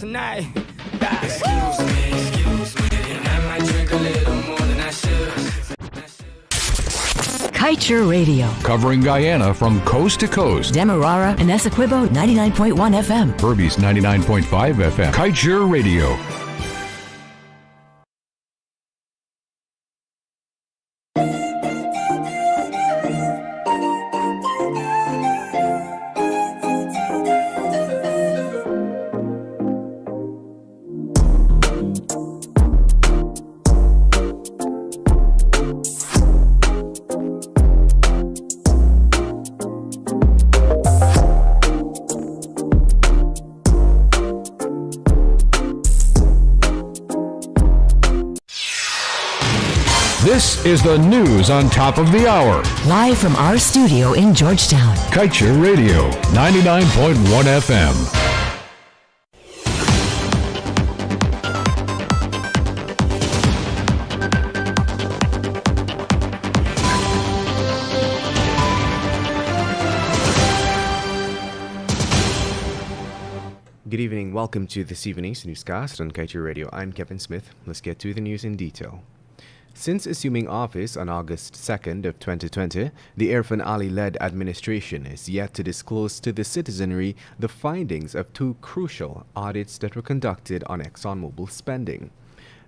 tonight. Excuse me, and I might drink a little more than I should. Kaieteur Radio. Covering Guyana from coast to coast. Demerara and Essequibo 99.1 FM. Berbice 99.5 FM. Kaieteur Radio. This is the news on top of the hour. Live from our studio in Georgetown. Kaieteur Radio, 99.1 FM. Good evening. Welcome to this evening's Newscast on Kaieteur Radio. I'm Kevin Smith. Let's get to the news in detail. Since assuming office on August 2nd of 2020, the Irfan Ali-led administration is yet to disclose to the citizenry the findings of two crucial audits that were conducted on ExxonMobil spending.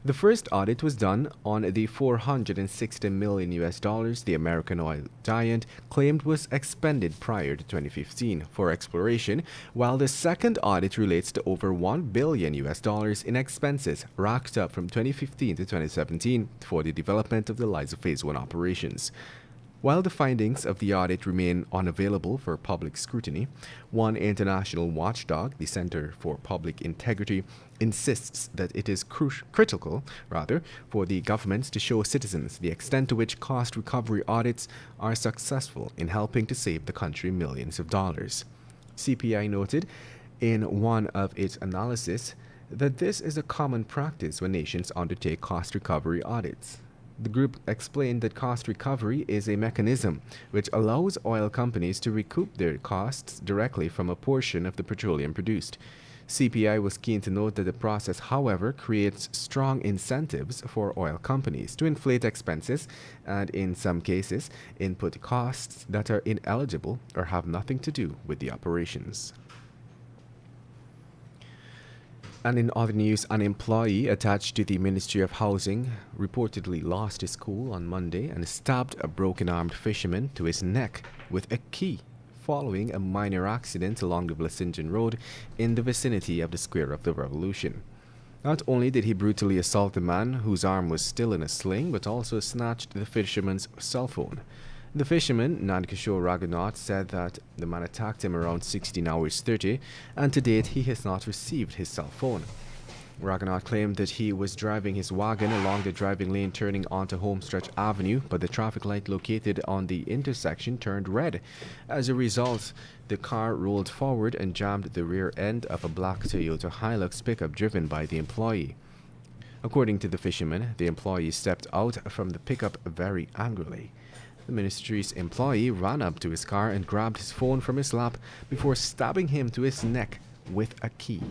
The first audit was done on the $460 million the American oil giant claimed was expended prior to 2015 for exploration, while the second audit relates to over $1 billion in expenses racked up from 2015 to 2017 for the development of the Liza Phase 1 operations. While the findings of the audit remain unavailable for public scrutiny, one international watchdog, the Center for Public Integrity, insists that it is critical for the governments to show citizens the extent to which cost recovery audits are successful in helping to save the country millions of dollars. CPI noted in one of its analysis that this is a common practice when nations undertake cost recovery audits. The group explained that cost recovery is a mechanism which allows oil companies to recoup their costs directly from a portion of the petroleum produced. CPI was keen to note that the process, however, creates strong incentives for oil companies to inflate expenses and, in some cases, input costs that are ineligible or have nothing to do with the operations. And in other news, an employee attached to the Ministry of Housing reportedly lost his cool on Monday and stabbed a broken-armed fisherman to his neck with a key following a minor accident along the Blessingen Road in the vicinity of the Square of the Revolution. Not only did he brutally assault the man whose arm was still in a sling, but also snatched the fisherman's cell phone. The fisherman, Nandkishore Raghunath, said that the man attacked him around 16 hours 30, and to date he has not received his cell phone. Raghunath claimed that he was driving his wagon along the driving lane turning onto Homestretch Avenue, but the traffic light located on the intersection turned red. As a result, the car rolled forward and jammed the rear end of a black Toyota Hilux pickup driven by the employee. According to the fisherman, the employee stepped out from the pickup very angrily. The ministry's employee ran up to his car and grabbed his phone from his lap before stabbing him to his neck with a key.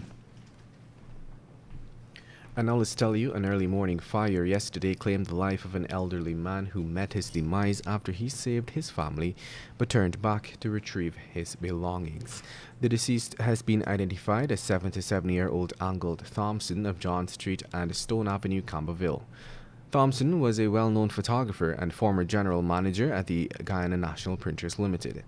And now let's tell you, an early morning fire yesterday claimed the life of an elderly man who met his demise after he saved his family but turned back to retrieve his belongings. The deceased has been identified as 77-year-old Angled Thompson of John Street and Stone Avenue, Camberville. Thompson was a well-known photographer and former general manager at the Guyana National Printers Limited.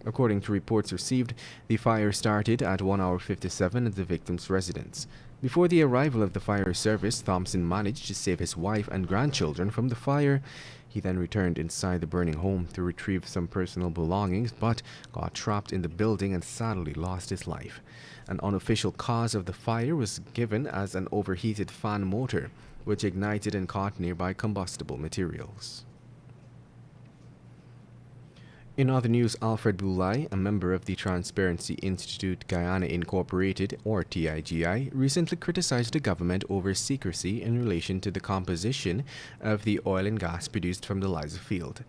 According to reports received, the fire started at 1:57 at the victim's residence. Before the arrival of the fire service, Thompson managed to save his wife and grandchildren from the fire. He then returned inside the burning home to retrieve some personal belongings, but got trapped in the building and sadly lost his life. An unofficial cause of the fire was given as an overheated fan motor, which ignited and caught nearby combustible materials. In other news, Alfred Boulay, a member of the Transparency Institute Guyana Incorporated, or TIGI, recently criticized the government over secrecy in relation to the composition of the oil and gas produced from the Liza field.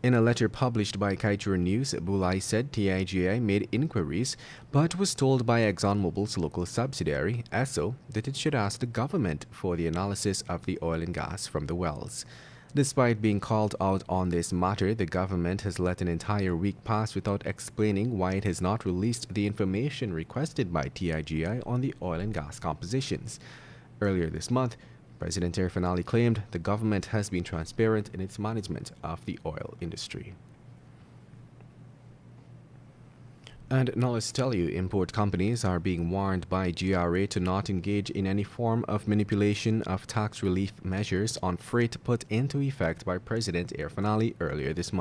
In a letter published by Kaieteur News, Bulai said TIGI made inquiries but was told by ExxonMobil's local subsidiary, Esso, that it should ask the government for the analysis of the oil and gas from the wells. Despite being called out on this matter, the government has let an entire week pass without explaining why it has not released the information requested by TIGI on the oil and gas compositions. Earlier this month, President Irfan Ali claimed the government has been transparent in its management of the oil industry. And now let's tell you, import companies are being warned by GRA to not engage in any form of manipulation of tax relief measures on freight put into effect by President Irfan Ali earlier this month.